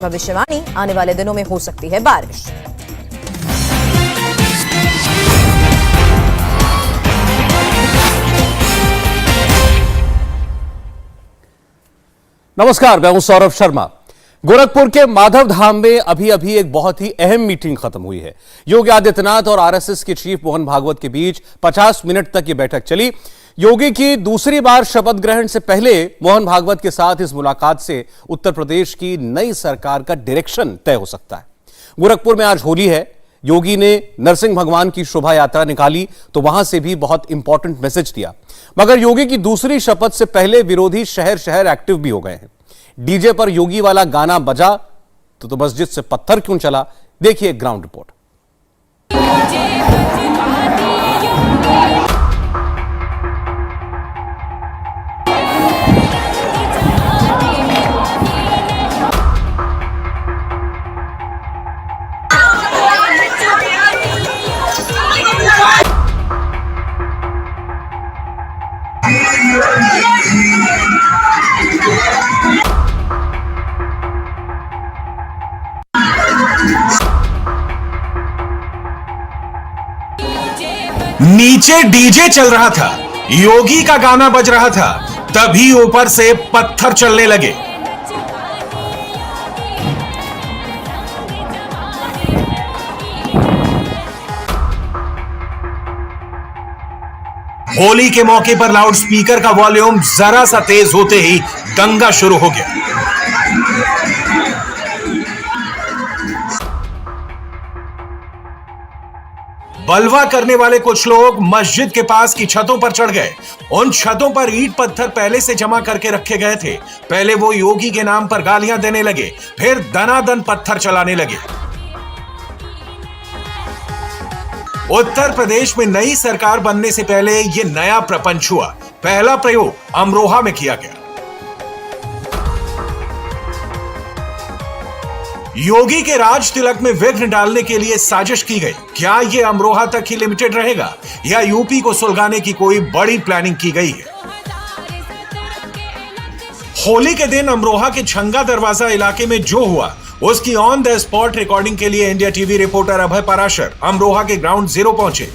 भविष्यवाणी, आने वाले दिनों में हो सकती है बारिश। नमस्कार, मैं हूं सौरभ शर्मा। गोरखपुर के माधव धाम में अभी अभी एक बहुत ही अहम मीटिंग खत्म हुई है। योगी आदित्यनाथ और आरएसएस के चीफ मोहन भागवत के बीच 50 मिनट तक यह बैठक चली। योगी की दूसरी बार शपथ ग्रहण से पहले मोहन भागवत के साथ इस मुलाकात से उत्तर प्रदेश की नई सरकार का डायरेक्शन तय हो सकता है। गोरखपुर में आज होली है। योगी ने नरसिंह भगवान की शोभा यात्रा निकाली तो वहां से भी बहुत इंपॉर्टेंट मैसेज दिया। मगर योगी की दूसरी शपथ से पहले विरोधी शहर शहर एक्टिव भी हो गए हैं। डीजे पर योगी वाला गाना बजा तो मस्जिद से पत्थर क्यों चला, देखिए ग्राउंड रिपोर्ट। नीचे डीजे चल रहा था, योगी का गाना बज रहा था, तभी ऊपर से पत्थर चलने लगे। होली के मौके पर लाउड स्पीकर का वॉल्यूम जरा सा तेज होते ही दंगा शुरू हो गया। बलवा करने वाले कुछ लोग मस्जिद के पास की छतों पर चढ़ गए। उन छतों पर ईंट पत्थर पहले से जमा करके रखे गए थे। पहले वो योगी के नाम पर गालियां देने लगे, फिर दनादन पत्थर चलाने लगे। उत्तर प्रदेश में नई सरकार बनने से पहले यह नया प्रपंच हुआ। पहला प्रयोग अमरोहा में किया गया। योगी के राज तिलक में विघ्न डालने के लिए साजिश की गई। क्या यह अमरोहा तक ही लिमिटेड रहेगा या यूपी को सुलगाने की कोई बड़ी प्लानिंग की गई है? होली के दिन अमरोहा के छंगा दरवाजा इलाके में जो हुआ उसकी ऑन द स्पॉट रिकॉर्डिंग के लिए इंडिया टीवी रिपोर्टर अभय पराशर अमरोहा के ग्राउंड जीरो पहुंचे।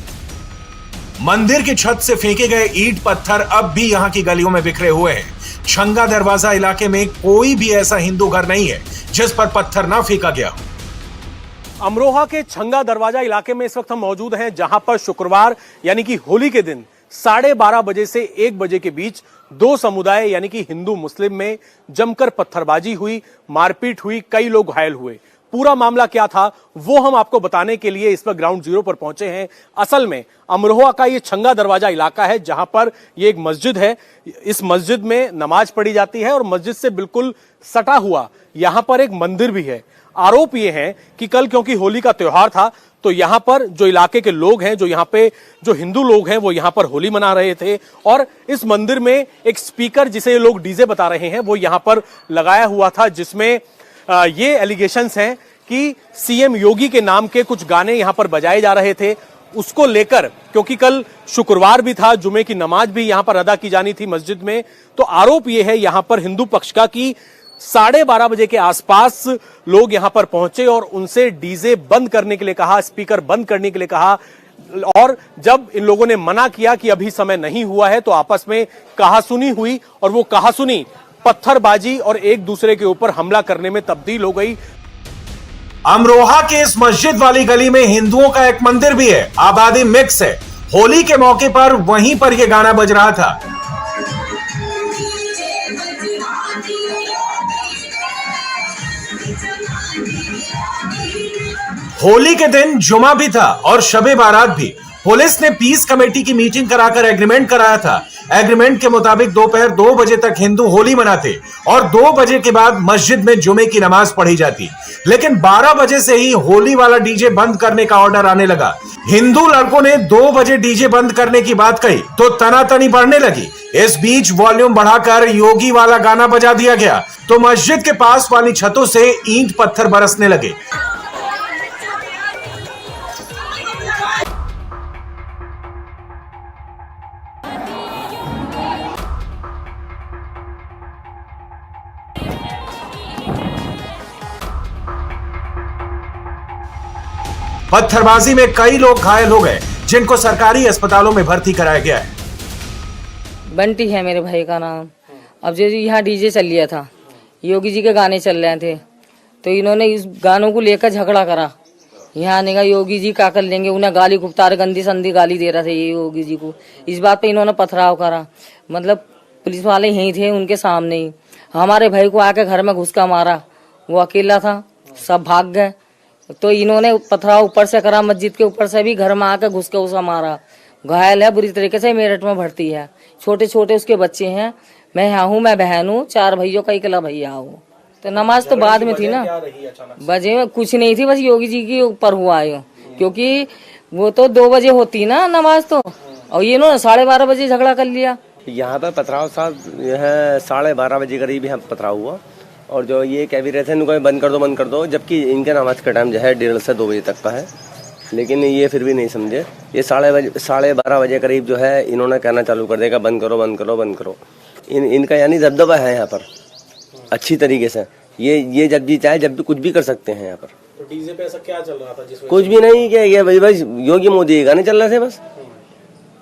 मंदिर की छत से फेंके गए ईंट पत्थर अब भी यहां की गलियों में बिखरे हुए हैं। छंगा दरवाजा इलाके में कोई भी ऐसा हिंदू घर नहीं है जिस पर पत्थर ना फेंका गया हो। अमरोहा के छंगा दरवाजा इलाके में इस वक्त हम मौजूद हैं, जहां पर शुक्रवार यानी कि होली के दिन 12:30 बजे से 1 बजे के बीच दो समुदाय यानी कि हिंदू मुस्लिम में जमकर पत्थरबाजी हुई, मारपीट हुई, कई लोग घायल हुए। पूरा मामला क्या था वो हम आपको बताने के लिए इस वक्त ग्राउंड जीरो पर पहुंचे हैं। असल में अमरोहा का ये छंगा दरवाजा इलाका है जहां पर ये एक मस्जिद है। इस मस्जिद में नमाज पढ़ी जाती है और मस्जिद से बिल्कुल सटा हुआ यहां पर एक मंदिर भी है। आरोप ये है कि कल क्योंकि होली का त्योहार था तो यहां पर जो इलाके के लोग हैं, जो यहां पे जो हिंदू लोग हैं, वो यहां पर होली मना रहे थे और इस मंदिर में एक स्पीकर जिसे लोग डीजे बता रहे हैं वो यहां पर लगाया हुआ था, जिसमें ये एलिगेशंस हैं कि सीएम योगी के नाम के कुछ गाने यहां पर बजाए जा रहे थे। उसको लेकर क्योंकि कल शुक्रवार भी था, जुमे की नमाज भी यहां पर अदा की जानी थी मस्जिद में, तो आरोप यह है यहां पर हिंदू पक्ष का कि 12:30 बजे के आसपास लोग यहां पर पहुंचे और उनसे डीजे बंद करने के लिए कहा, स्पीकर बंद करने के लिए कहा। और जब इन लोगों ने मना किया कि अभी समय नहीं हुआ है तो आपस में कहासुनी हुई और वो कहासुनी पत्थरबाजी और एक दूसरे के ऊपर हमला करने में तब्दील हो गई। अमरोहा के इस मस्जिद वाली गली में हिंदुओं का एक मंदिर भी है, आबादी मिक्स है। होली के मौके पर वहीं पर यह गाना बज रहा था। होली के दिन जुमा भी था और शबे बारात भी। पुलिस ने पीस कमेटी की मीटिंग कराकर एग्रीमेंट कराया था। एग्रीमेंट के मुताबिक दोपहर 2 बजे तक हिंदू होली मनाते और 2 बजे के बाद मस्जिद में जुमे की नमाज पढ़ी जाती। लेकिन 12 बजे से ही होली वाला डीजे बंद करने का ऑर्डर आने लगा। हिंदू लड़कों ने 2 बजे डीजे बंद करने की बात कही तो तनातनी बढ़ने लगी। इस बीच वॉल्यूम बढ़ाकर योगी वाला गाना बजा दिया गया तो मस्जिद के पास वाली छतों से ईंट पत्थर बरसने लगे। पत्थरबाजी में कई लोग घायल हो गए, जिनको सरकारी अस्पतालों में भर्ती कराया गया है। बंटी है मेरे भाई का नाम। अब जो यहाँ डीजे चल लिया था, योगी जी के गाने चल रहे थे, तो इन्होंने इस गानों को लेकर झगड़ा करा। यहाँ आने का योगी जी क्या कर लेंगे, उन्हें गाली गुप्तार गंदी संदी गाली दे रहा था ये योगी जी को। इस बात पे इन्होंने पथराव करा, मतलब पुलिस वाले यहीं थे उनके सामने ही। हमारे भाई को आके घर में घुसका मारा, वो अकेला था, सब भाग गए। तो इन्होंने पथराव ऊपर से करा, मस्जिद के ऊपर से भी घर में आके घुस के उसे मारा। घायल है बुरी तरीके से, मेरठ में भर्ती है। छोटे छोटे उसके बच्चे हैं। मैं यहाँ हूँ, मैं बहन हूँ, 4 भाइयों का इकला भैया हूँ। तो नमाज तो बाद में थी ना, बजे में कुछ नहीं थी, बस योगी जी के ऊपर हुआ है, क्योंकि वो तो 2 बजे होती ना नमाज तो, और ये इन्होंने 12:30 बजे झगड़ा कर लिया। यहाँ पर पथराव साहब है 12:30 बजे करीब यहाँ पथराव हुआ, और जो ये कह भी रहे थे इनको बंद कर दो, जबकि इनके नमाज का टाइम जो है 1:30 से 2 बजे तक का है, लेकिन ये फिर भी नहीं समझे। ये 12:30 बजे करीब जो है इन्होंने कहना चालू कर देगा बंद करो। इनका यानी दबदबा है यहाँ पर अच्छी तरीके से। ये जब भी चाहे जब भी कुछ भी कर सकते हैं यहाँ पर। तो डीजे पे ऐसा क्या चल रहा था जिसमें कुछ भी नहीं, क्या ये बस योगी मोदी के गाने चल रहे थे बस।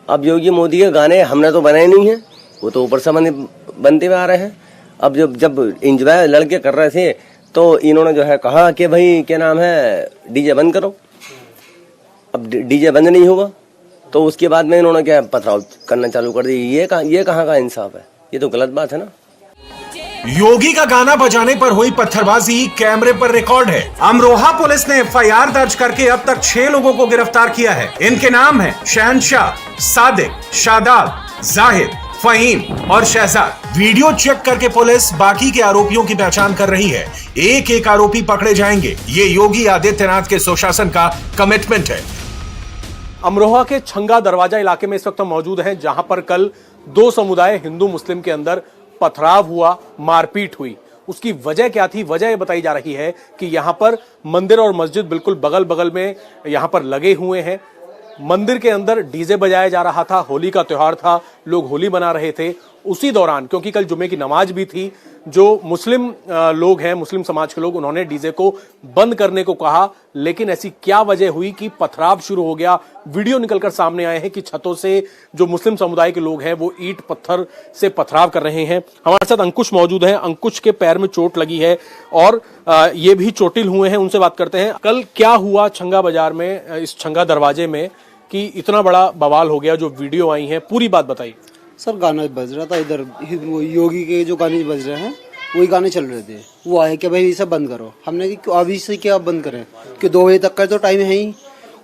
अब योगी मोदी के गाने हमने तो बनाए नहीं है, वो तो ऊपर से बनते हुए आ रहे हैं। अब जब इंजॉय लड़के कर रहे थे तो इन्होंने जो है कहा कि भाई क्या नाम है डीजे बंद करो। अब डीजे बंद नहीं हुआ तो उसके बाद में इन्होंने क्या पथराव करना चालू कर दी। ये कहाँ का इंसाफ है, ये तो गलत बात है ना। योगी का गाना बजाने पर हुई पत्थरबाजी कैमरे पर रिकॉर्ड है। अमरोहा पुलिस ने FIR दर्ज करके अब तक 6 लोगों को गिरफ्तार किया है। इनके नाम है शहनशाह, सादिक, शादाब, जाहिद, फहीम और शहजाद। वीडियो चेक करके पुलिस बाकी के आरोपियों की पहचान कर रही है। एक एक आरोपी पकड़े जाएंगे, ये योगी आदित्यनाथ के सुशासन का कमिटमेंट है। अमरोहा के छंगा दरवाजा इलाके में इस वक्त हम मौजूद हैं, जहां पर कल 2 समुदाय हिंदू मुस्लिम के अंदर पथराव हुआ, मारपीट हुई। उसकी वजह क्या थी? वजह यह बताई जा रही है कि यहां पर मंदिर और मस्जिद बिल्कुल बगल बगल में यहां पर लगे हुए हैं। मंदिर के अंदर डीजे बजाया जा रहा था, होली का त्योहार था, लोग होली मना रहे थे। उसी दौरान, क्योंकि कल जुमे की नमाज भी थी, जो मुस्लिम लोग हैं, मुस्लिम समाज के लोग, उन्होंने डीजे को बंद करने को कहा, लेकिन ऐसी क्या वजह हुई कि पथराव शुरू हो गया। वीडियो निकलकर सामने आए हैं कि छतों से जो मुस्लिम समुदाय के लोग हैं वो ईंट पत्थर से पथराव कर रहे हैं। हमारे साथ अंकुश मौजूद हैं। अंकुश के पैर में चोट लगी है और ये भी चोटिल हुए हैं, उनसे बात करते हैं। कल क्या हुआ छंगा बाजार में, इस छंगा दरवाजे में, कि इतना बड़ा बवाल हो गया? जो वीडियो आई है पूरी बात बताइए। सर गाना बज रहा था इधर, योगी के जो गाने बज रहे हैं वही गाने चल रहे थे। वो आए कि भाई इसे बंद करो। हमने कि अभी से क्या बंद करें, कि 2 बजे तक का तो टाइम है ही।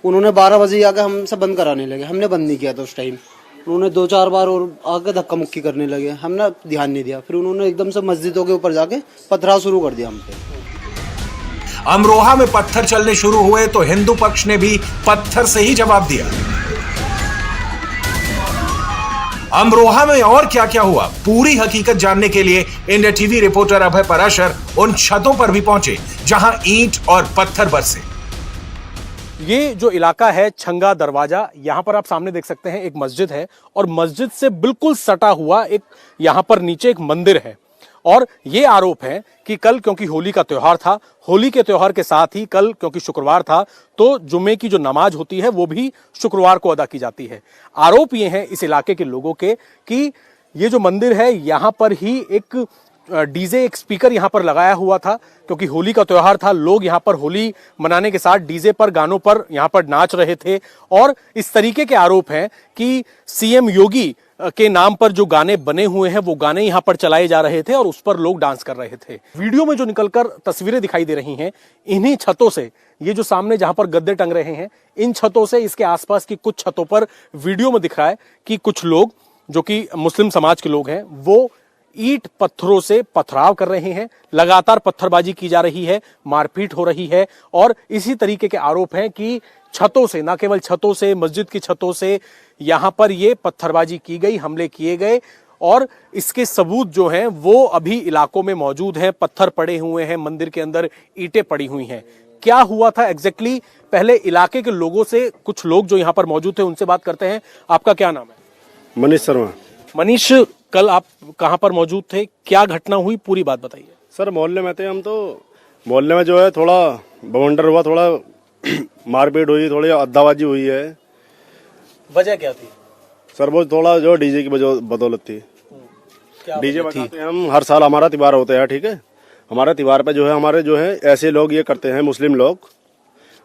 उन्होंने 12 बजे आकर हमसे बंद कराने लगे। हमने बंद नहीं किया था उस टाइम। उन्होंने 2-4 बार और आकर धक्का मुक्की करने लगे, हमने ध्यान नहीं दिया। फिर उन्होंने एकदम से मस्जिदों के ऊपर जाके पथराव शुरू कर दिया हम पे। अमरोहा में पत्थर चलने शुरू हुए तो हिंदू पक्ष ने भी पत्थर से ही जवाब दिया। अमरोहा में और क्या क्या हुआ, पूरी हकीकत जानने के लिए इंडिया टीवी रिपोर्टर अभय पराशर उन छतों पर भी पहुंचे जहां ईंट और पत्थर बरसे। ये जो इलाका है छंगा दरवाजा, यहां पर आप सामने देख सकते हैं एक मस्जिद है, और मस्जिद से बिल्कुल सटा हुआ एक यहां पर नीचे एक मंदिर है। और ये आरोप है कि कल, क्योंकि होली का त्योहार था, होली के त्योहार के साथ ही कल क्योंकि शुक्रवार था, तो जुम्मे की जो नमाज होती है वो भी शुक्रवार को अदा की जाती है। आरोप ये हैं इस इलाके के लोगों के कि ये जो मंदिर है यहां पर ही एक डीजे, एक स्पीकर यहां पर लगाया हुआ था, क्योंकि होली का त्योहार था। लोग यहां पर होली मनाने के साथ डीजे पर, गानों पर यहां पर नाच रहे थे। और इस तरीके के आरोप हैं कि सीएम योगी के नाम पर जो गाने बने हुए हैं वो गाने यहां पर चलाए जा रहे थे और उस पर लोग डांस कर रहे थे। वीडियो में जो निकलकर तस्वीरें दिखाई दे रही हैं, इन्हीं छतों से, ये जो सामने जहां पर गद्दे टंग रहे हैं, इन छतों से, इसके आसपास की कुछ छतों पर वीडियो में दिख रहा है कि कुछ लोग जो कि मुस्लिम समाज के लोग हैं वो ईंट पत्थरों से पथराव कर रहे हैं। लगातार पत्थरबाजी की जा रही है, मारपीट हो रही है। और इसी तरीके के आरोप हैं कि छतों से, ना केवल छतों से, मस्जिद की छतों से यहां पर ये पत्थरबाजी की गई, हमले किए गए। और इसके सबूत जो हैं वो अभी इलाकों में मौजूद हैं। पत्थर पड़े हुए हैं, मंदिर के अंदर ईंटें पड़ी हुई हैं। क्या हुआ था एग्जैक्टली, पहले इलाके के लोगों से, कुछ लोग जो यहां पर मौजूद थे उनसे बात करते हैं। आपका क्या नाम है? मनीष शर्मा। मनीष, कल आप कहां पर मौजूद थे, क्या घटना हुई, पूरी बात बताइए। सर मोहल्ले में थे हम, तो मोहल्ले में जो है थोड़ा बवंडर हुआ, थोड़ा मारपीट हुई, थोड़ी अद्दाबाजी हुई है। वजह क्या थी? सर वो थोड़ा जो डीजे की बदौलत थी। डीजे बजाते हैं हम, हर साल हमारा त्योहार होता है, ठीक है। हमारा त्योहार पे जो है हमारे जो है ऐसे लोग ये करते हैं, मुस्लिम लोग,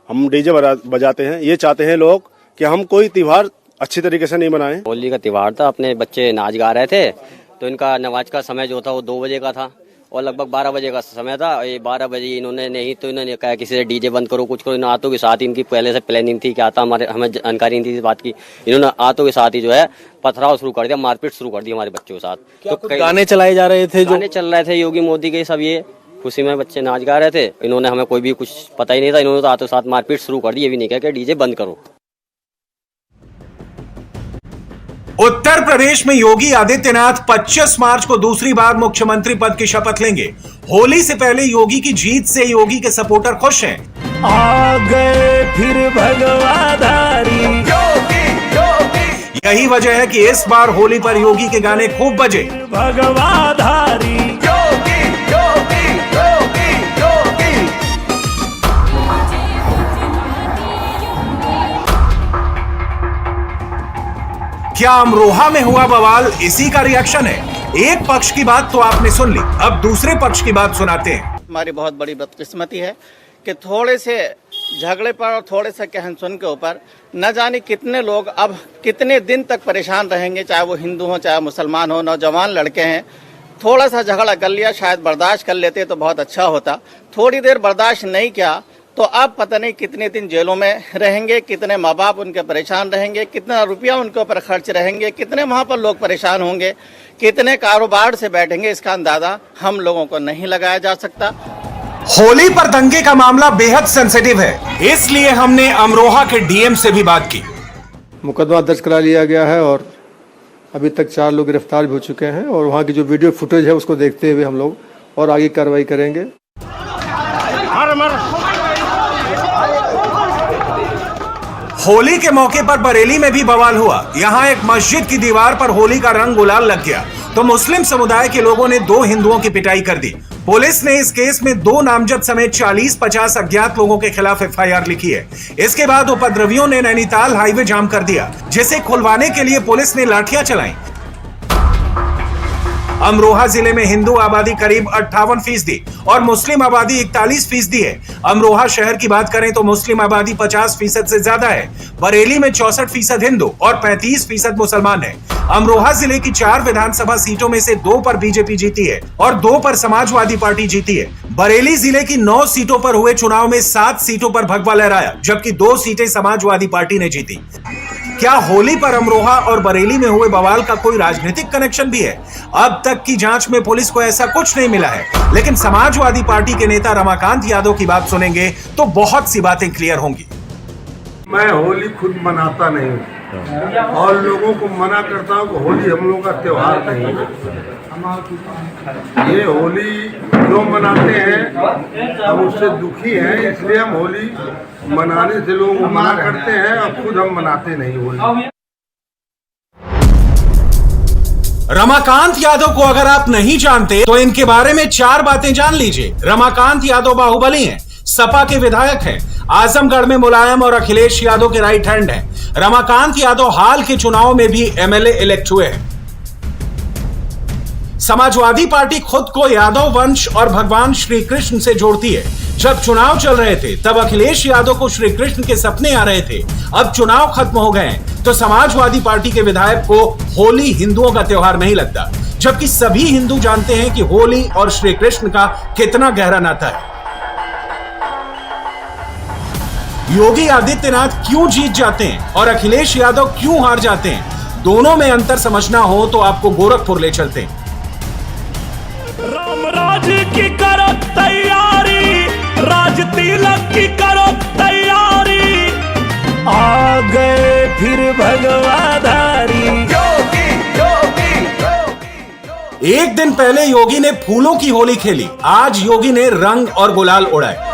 हम डीजे बजाते हैं। ये चाहते हैं लोग कि हम कोई त्योहार अच्छी तरीके से नहीं मनाएं। होली का त्योहार था, अपने बच्चे नाच गा रहे थे, तो इनका नमाज का समय जो था वो 2 बजे का था और लगभग 12 बजे का समय था। ये 12 बजे इन्होंने नहीं तो इन्होंने कहा किसी से डीजे बंद करो, कुछ करो। इन आतों के साथ इनकी पहले से प्लानिंग थी कि आता हमें जानकारी नहीं थी इस बात की। इन्होंने आतों के साथ ही जो है पथराव शुरू कर दिया, मारपीट शुरू कर दी हमारे बच्चों के साथ। तो कुछ गाने चलाए जा रहे थे, गाने चल रहे थे योगी मोदी के, सब ये खुशी में बच्चे नाच गा रहे थे। इन्होंने हमें कोई भी कुछ पता ही नहीं था, इन्होंने तो आतों के साथ मारपीट शुरू कर दी। ये भी नहीं कहा कि डीजे बंद करो। उत्तर प्रदेश में योगी आदित्यनाथ 25 मार्च को दूसरी बार मुख्यमंत्री पद की शपथ लेंगे। होली से पहले योगी की जीत से योगी के सपोर्टर खुश हैं। आ गए फिर भगवाधारी योगी योगी। यही वजह है कि इस बार होली पर योगी के गाने खूब बजे। भगवाधारी योगी योगी योगी योगी। क्या अमरोहा में हुआ बवाल इसी का रिएक्शन है? एक पक्ष की बात तो आपने सुन ली, अब दूसरे पक्ष की बात सुनाते हैं। हमारी बहुत बड़ी बदकिस्मती है कि थोड़े से झगड़े पर और थोड़े से कहन सुन के ऊपर न जाने कितने लोग अब कितने दिन तक परेशान रहेंगे, चाहे वो हिंदू हो चाहे मुसलमान हो, नौजवान लड़के हैं। थोड़ा सा झगड़ा कर लिया, शायद बर्दाश्त कर लेते तो बहुत अच्छा होता। थोड़ी देर बर्दाश्त नहीं किया तो अब पता नहीं कितने दिन जेलों में रहेंगे, कितने माँ बाप उनके परेशान रहेंगे, कितना रुपया उनके ऊपर खर्च रहेंगे, कितने वहाँ पर लोग परेशान होंगे, कितने कारोबार से बैठेंगे, इसका अंदाजा हम लोगों को नहीं लगाया जा सकता। होली पर दंगे का मामला बेहद सेंसिटिव है, इसलिए हमने अमरोहा के डीएम से भी बात की। मुकदमा दर्ज करा लिया गया है और अभी तक 4 लोग गिरफ्तार भी हो चुके हैं और वहाँ की जो वीडियो फुटेज है उसको देखते हुए हम लोग और आगे कार्रवाई करेंगे। होली के मौके पर बरेली में भी बवाल हुआ। यहाँ एक मस्जिद की दीवार पर होली का रंग गुलाल लग गया तो मुस्लिम समुदाय के लोगों ने 2 हिंदुओं की पिटाई कर दी। पुलिस ने इस केस में 2 नामजद समेत 40-50 अज्ञात लोगों के खिलाफ एफआईआर लिखी है। इसके बाद उपद्रवियों ने नैनीताल हाईवे जाम कर दिया, जिसे खुलवाने के लिए पुलिस ने लाठियां चलाई। अमरोहा जिले में हिंदू आबादी करीब 58% और मुस्लिम आबादी 41% है। अमरोहा शहर की बात करें तो मुस्लिम आबादी 50% से ज्यादा है। बरेली में 64% हिंदू और 35% मुसलमान है। अमरोहा जिले की 4 विधानसभा सीटों में से 2 पर बीजेपी जीती है और 2 पर समाजवादी पार्टी जीती है। बरेली जिले की 9 सीटों पर हुए चुनाव में 7 सीटों पर भगवा लहराया, जबकि 2 सीटें समाजवादी पार्टी ने जीती। क्या होली पर अमरोहा और बरेली में हुए बवाल का कोई राजनीतिक कनेक्शन भी है? अब तक की जांच में पुलिस को ऐसा कुछ नहीं मिला है, लेकिन समाजवादी पार्टी के नेता रमाकांत यादव की बात सुनेंगे तो बहुत सी बातें क्लियर होंगी। मैं होली खुद मनाता नहीं और लोगों को मना करता हूँ कि होली हम लोग का त्योहार नहीं है। ये होली जो मनाते हैं हम उससे दुखी हैं, इसलिए हम होली मनाने से लोगों को मना करते हैं और खुद हम मनाते नहीं होली। रमाकांत यादव को अगर आप नहीं जानते तो इनके बारे में 4 बातें जान लीजिए। रमाकांत यादव बाहुबली हैं, सपा के विधायक हैं, आजमगढ़ में मुलायम और अखिलेश यादव के राइट हैंड हैं। रमाकांत यादव हाल के चुनाव में भी एमएलए इलेक्ट हुए हैं। समाजवादी पार्टी खुद को यादव वंश और भगवान श्री कृष्ण से जोड़ती है। जब चुनाव चल रहे थे तब अखिलेश यादव को श्री कृष्ण के सपने आ रहे थे। अब चुनाव खत्म हो गए हैं तो समाजवादी पार्टी के विधायक को होली हिंदुओं का त्योहार नहीं लगता, जबकि सभी हिंदू जानते हैं कि होली और श्री कृष्ण का कितना गहरा नाता है। योगी आदित्यनाथ क्यों जीत जाते हैं और अखिलेश यादव क्यों हार जाते हैं, दोनों में अंतर समझना हो तो आपको गोरखपुर ले चलते हैं। राम राज की करो तैयारी, राज तिलक की करो तैयारी, आ गए फिर भगवाधारी योगी योगी योगी। एक दिन पहले योगी ने फूलों की होली खेली, आज योगी ने रंग और गुलाल उड़ाए।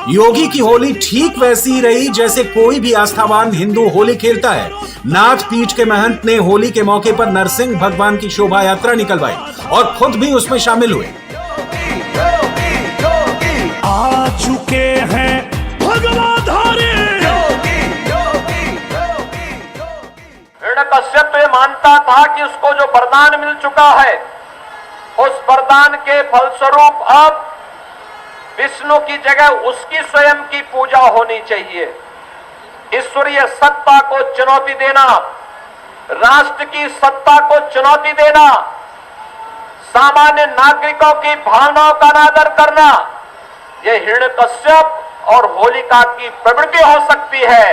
योगी की होली ठीक वैसी ही रही जैसे कोई भी आस्थावान हिंदू होली खेलता है। नाथ पीठ के महंत ने होली के मौके पर नरसिंह भगवान की शोभा यात्रा निकलवाई और खुद भी उसमें शामिल हुए। चुके हैं भगवाधारी। हिरण्यकश्यप तो ये मानता था कि उसको जो वरदान मिल चुका है, उस वरदान के फलस्वरूप अब विष्णु की जगह उसकी स्वयं की पूजा होनी चाहिए। ईश्वरीय सत्ता को चुनौती देना, राष्ट्र की सत्ता को चुनौती देना, सामान्य नागरिकों की भावनाओं का अनादर करना, यह हिरण्यकश्यप और होलिका की प्रवृत्ति हो सकती है।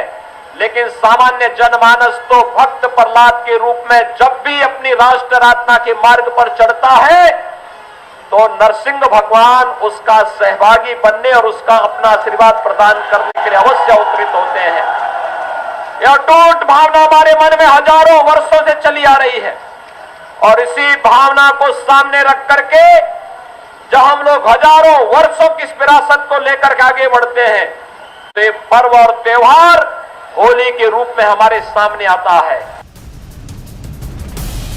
लेकिन सामान्य जनमानस तो भक्त प्रहलाद के रूप में जब भी अपनी राष्ट्र आराधना के मार्ग पर चढ़ता है तो नरसिंह भगवान उसका सहभागी बनने और उसका अपना आशीर्वाद प्रदान करने के लिए अवश्य अवतरित होते हैं। यह अटूट भावना हमारे मन में हजारों वर्षों से चली आ रही है और इसी भावना को सामने रख करके जब हम लोग हजारों वर्षों की इस विरासत को लेकर के आगे बढ़ते हैं तो ये पर्व और त्योहार होली के रूप में हमारे सामने आता है।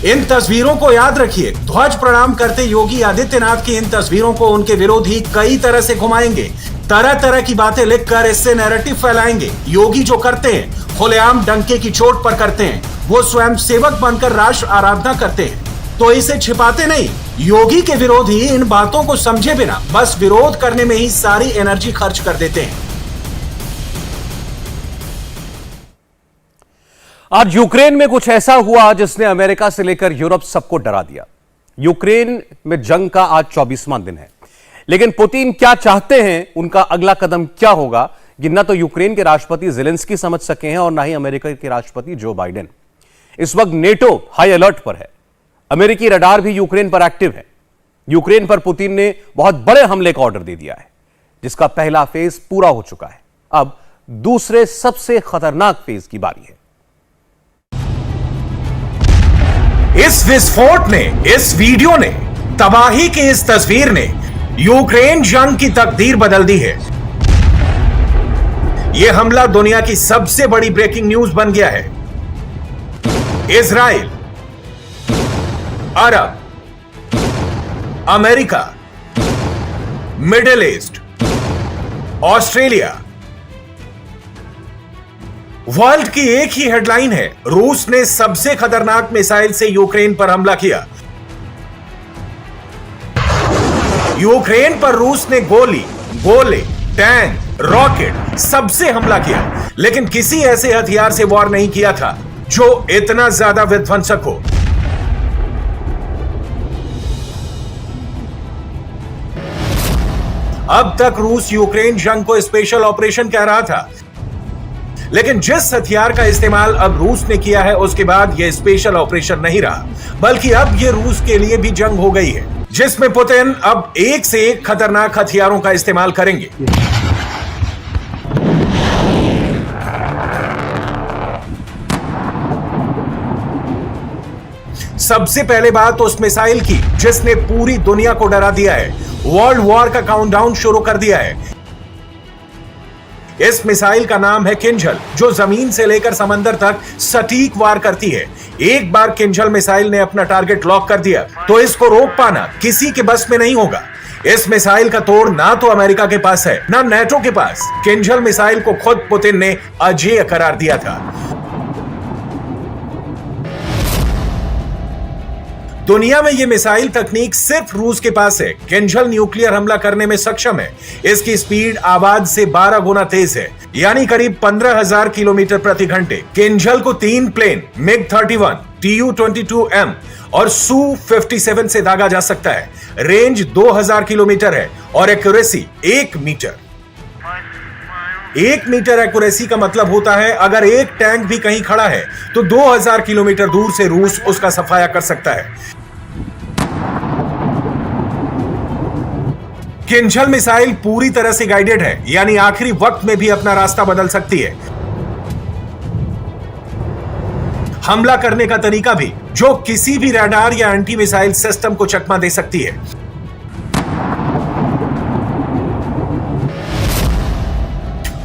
इन तस्वीरों को याद रखिए। ध्वज प्रणाम करते योगी आदित्यनाथ की इन तस्वीरों को उनके विरोधी कई तरह से घुमाएंगे, तरह तरह की बातें लिखकर इससे नैरेटिव फैलाएंगे। योगी जो करते हैं खुलेआम डंके की चोट पर करते हैं, वो स्वयं सेवक बनकर राष्ट्र आराधना करते हैं, तो इसे छिपाते नहीं। योगी के विरोधी इन बातों को समझे बिना बस विरोध करने में ही सारी एनर्जी खर्च कर देते हैं। आज यूक्रेन में कुछ ऐसा हुआ जिसने अमेरिका से लेकर यूरोप सबको डरा दिया। यूक्रेन में जंग का आज 24वां दिन है, लेकिन पुतिन क्या चाहते हैं, उनका अगला कदम क्या होगा, ये न तो यूक्रेन के राष्ट्रपति ज़ेलेंस्की समझ सके हैं और न ही अमेरिका के राष्ट्रपति जो बाइडेन। इस वक्त नेटो हाई अलर्ट पर है। अमेरिकी रडार भी यूक्रेन पर एक्टिव है। यूक्रेन पर पुतिन ने बहुत बड़े हमले का ऑर्डर दे दिया है, जिसका पहला फेज पूरा हो चुका है। अब दूसरे सबसे खतरनाक फेज की बारी है। इस विस्फोट ने, इस वीडियो ने, तबाही की इस तस्वीर ने यूक्रेन जंग की तकदीर बदल दी है। यह हमला दुनिया की सबसे बड़ी ब्रेकिंग न्यूज बन गया है। Israel, Arab, America, Middle East, Australia, world की एक ही हेडलाइन है, रूस ने सबसे खतरनाक मिसाइल से यूक्रेन पर हमला किया। यूक्रेन पर रूस ने गोली, गोले, टैंक, रॉकेट सबसे हमला किया, लेकिन किसी ऐसे हथियार से वॉर नहीं किया था जो इतना ज्यादा विध्वंसक हो। अब तक रूस यूक्रेन जंग को स्पेशल ऑपरेशन कह रहा था, लेकिन जिस हथियार का इस्तेमाल अब रूस ने किया है उसके बाद यह स्पेशल ऑपरेशन नहीं रहा, बल्कि अब यह रूस के लिए भी जंग हो गई है, जिसमें पुतिन अब एक से एक खतरनाक हथियारों का इस्तेमाल करेंगे। सबसे पहले बात उस मिसाइल की जिसने पूरी दुनिया को डरा दिया है, वर्ल्ड वॉर का काउंटडाउन शुरू कर दिया है। इस मिसाइल का नाम है किंजल, जो जमीन से लेकर समंदर तक सटीक वार करती है। एक बार किंजल मिसाइल ने अपना टारगेट लॉक कर दिया तो इसको रोक पाना किसी के बस में नहीं होगा। इस मिसाइल का तोड़ ना तो अमेरिका के पास है ना नेटो के पास। किंजल मिसाइल को खुद पुतिन ने अजेय करार दिया था। दुनिया में यह मिसाइल तकनीक सिर्फ रूस के पास है। किंजल न्यूक्लियर हमला करने में सक्षम है। इसकी स्पीड आवाज से 12 गुना तेज है, यानी करीब 15,000 किलोमीटर प्रति घंटे। किंजल को 3 प्लेन MiG-31, Tu-22M और Su-57 से दागा जा सकता है। रेंज 2000 किलोमीटर है और एक्यूरेसी 1 मीटर। 1 मीटर एक्यूरेसी का मतलब होता है अगर एक टैंक भी कहीं खड़ा है तो 2000 किलोमीटर दूर से रूस उसका सफाया कर सकता है। किंजल मिसाइल पूरी तरह से गाइडेड है, यानी आखिरी वक्त में भी अपना रास्ता बदल सकती है। हमला करने का तरीका भी जो किसी भी रडार या एंटी मिसाइल सिस्टम को चकमा दे सकती है।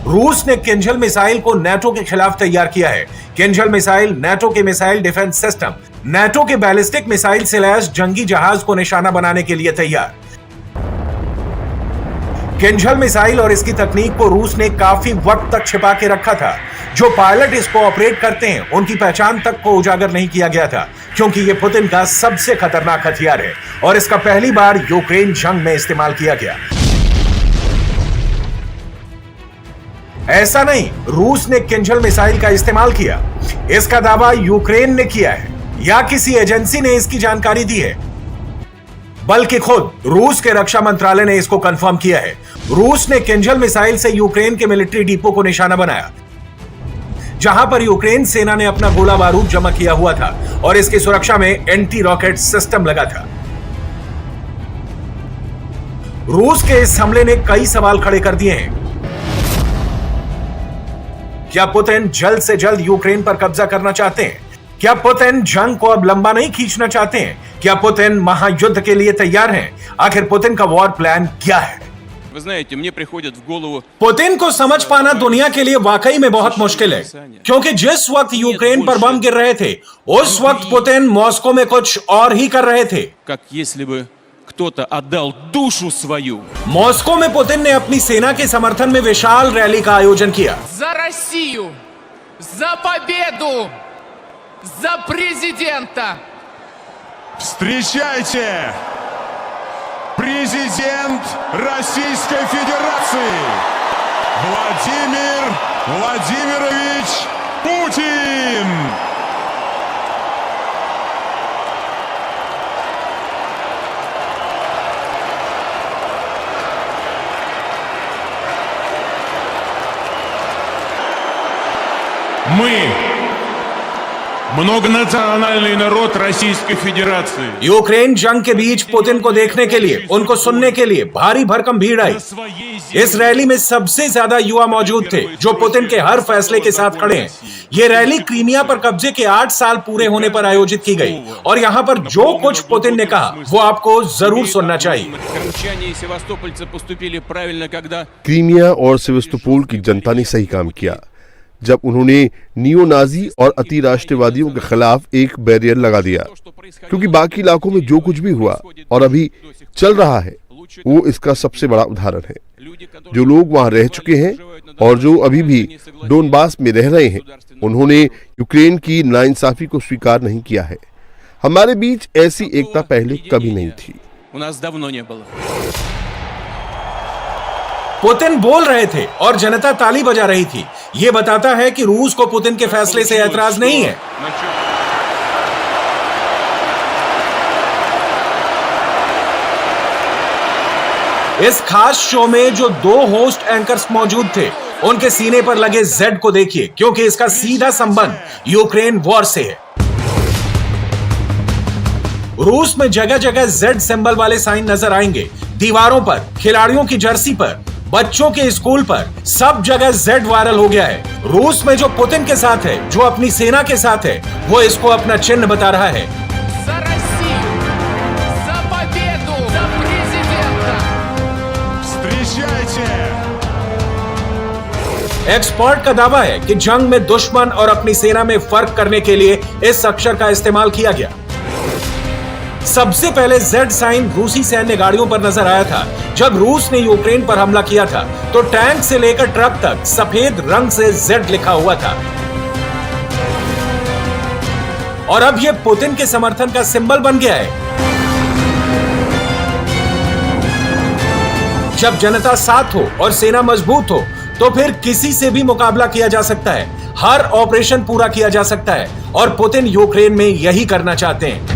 रूस ने किंजल मिसाइल को नेटो के खिलाफ तैयार किया है। किंजल मिसाइल नेटो के मिसाइल डिफेंस सिस्टम, नेटो के बैलिस्टिक मिसाइल से लैस जंगी जहाज को निशाना बनाने के लिए तैयार। किंजल मिसाइल और इसकी तकनीक को रूस ने काफी वक्त तक छिपा के रखा था। जो पायलट इसको ऑपरेट करते हैं उनकी पहचान तक को उजागर नहीं किया गया था, क्योंकि ये पुतिन का सबसे खतरनाक हथियार है और इसका पहली बार यूक्रेन जंग में इस्तेमाल किया गया। ऐसा नहीं, रूस ने किंजल मिसाइल का इस्तेमाल किया, इसका दावा यूक्रेन ने किया है या किसी एजेंसी ने इसकी जानकारी दी है, बल्कि खुद रूस के रक्षा मंत्रालय ने इसको कंफर्म किया है। रूस ने किंजल मिसाइल से यूक्रेन के मिलिट्री डिपो को निशाना बनाया, जहां पर यूक्रेन सेना ने अपना गोला बारूद जमा किया हुआ था और इसकी सुरक्षा में एंटी रॉकेट सिस्टम लगा था। रूस के इस हमले ने कई सवाल खड़े कर दिए हैं। क्या पुतिन जल्द से जल्द यूक्रेन पर कब्जा करना चाहते हैं? क्या पुतिन जंग को अब लंबा नहीं खींचना चाहते हैं? क्या पुतिन महायुद्ध के लिए तैयार हैं? आखिर पुतिन का वॉर प्लान क्या है? पुतिन को समझ पाना दुनिया के लिए वाकई में बहुत मुश्किल है, क्योंकि जिस वक्त यूक्रेन पर बम गिर रहे थे उस वक्त पुतिन मॉस्को में कुछ और ही कर रहे थे। मॉस्को में पुतिन ने अपनी सेना के समर्थन में विशाल रैली का आयोजन किया। За Россию! За победу! За президента! Встречайте! Президент Российской Федерации Владимир Владимирович Путин! Мы многонациональный народ Российской Федерации. यूक्रेन जंग के बीच पुतिन को देखने के लिए, उनको सुनने के लिए भारी भरकम भीड़ आई। इस रैली में सबसे ज्यादा युवा मौजूद थे, जो पुतिन के हर फैसले के साथ खड़े हैं। ये रैली क्रीमिया पर कब्जे के 8 साल पूरे होने पर आयोजित की गई और यहाँ पर जो कुछ पुतिन ने कहा वो आपको जरूर सुनना चाहिए। क्रीमिया और सेवास्तोपोल की जनता ने सही काम किया जब उन्होंने नियो नाजी और अति राष्ट्रवादियों के खिलाफ एक बैरियर लगा दिया, क्योंकि बाकी इलाकों में जो कुछ भी हुआ और अभी चल रहा है वो इसका सबसे बड़ा उदाहरण है। जो लोग वहां रह चुके हैं और जो अभी भी डोनबास में रह रहे हैं, उन्होंने यूक्रेन की नाइंसाफी को स्वीकार नहीं किया है। हमारे बीच ऐसी एकता पहले कभी नहीं थी। पुतिन बोल रहे थे और जनता ताली बजा रही थी। यह बताता है कि रूस को पुतिन के फैसले से ऐतराज नहीं है। इस खास शो में जो 2 होस्ट एंकर्स मौजूद थे, उनके सीने पर लगे Z को देखिए, क्योंकि इसका सीधा संबंध यूक्रेन वॉर से है। रूस में जगह जगह Z सिंबल वाले साइन नजर आएंगे, दीवारों पर, खिलाड़ियों की जर्सी पर, बच्चों के स्कूल पर, सब जगह Z वायरल हो गया है। रूस में जो पुतिन के साथ है, जो अपनी सेना के साथ है, वो इसको अपना चिन्ह बता रहा है। За Россию! За победу! За президента! Встречайте! एक्सपर्ट का दावा है कि जंग में दुश्मन और अपनी सेना में फर्क करने के लिए इस अक्षर का इस्तेमाल किया गया। सबसे पहले Z साइन रूसी सैन्य गाड़ियों पर नजर आया था। जब रूस ने यूक्रेन पर हमला किया था तो टैंक से लेकर ट्रक तक सफेद रंग से Z लिखा हुआ था और अब यह पुतिन के समर्थन का सिंबल बन गया है। जब जनता साथ हो और सेना मजबूत हो तो फिर किसी से भी मुकाबला किया जा सकता है, हर ऑपरेशन पूरा किया जा सकता है और पुतिन यूक्रेन में यही करना चाहते हैं।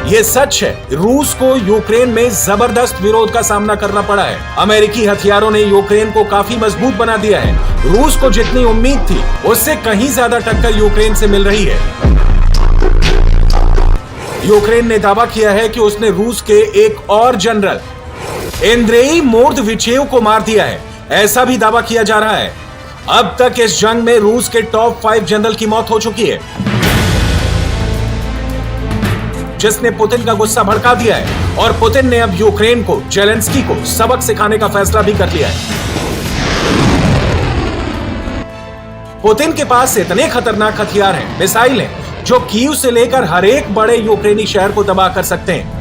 ये सच है, रूस को यूक्रेन में जबरदस्त विरोध का सामना करना पड़ा है। अमेरिकी हथियारों ने यूक्रेन को काफी मजबूत बना दिया है। रूस को जितनी उम्मीद थी उससे कहीं ज्यादा टक्कर यूक्रेन से मिल रही है। यूक्रेन ने दावा किया है कि उसने रूस के एक और जनरल एंद्रेई मोर्दविचेव को मार दिया है, ऐसा भी दावा किया जा रहा है। अब तक इस जंग में रूस के टॉप 5 जनरल की मौत हो चुकी है, जिसने पुतिन का गुस्सा भड़का दिया है और पुतिन ने अब यूक्रेन को, जेलेंस्की को सबक सिखाने का फैसला भी कर लिया है। पुतिन के पास इतने खतरनाक हथियार हैं, मिसाइल हैं, जो कीव से लेकर हर एक बड़े यूक्रेनी शहर को तबाह कर सकते हैं।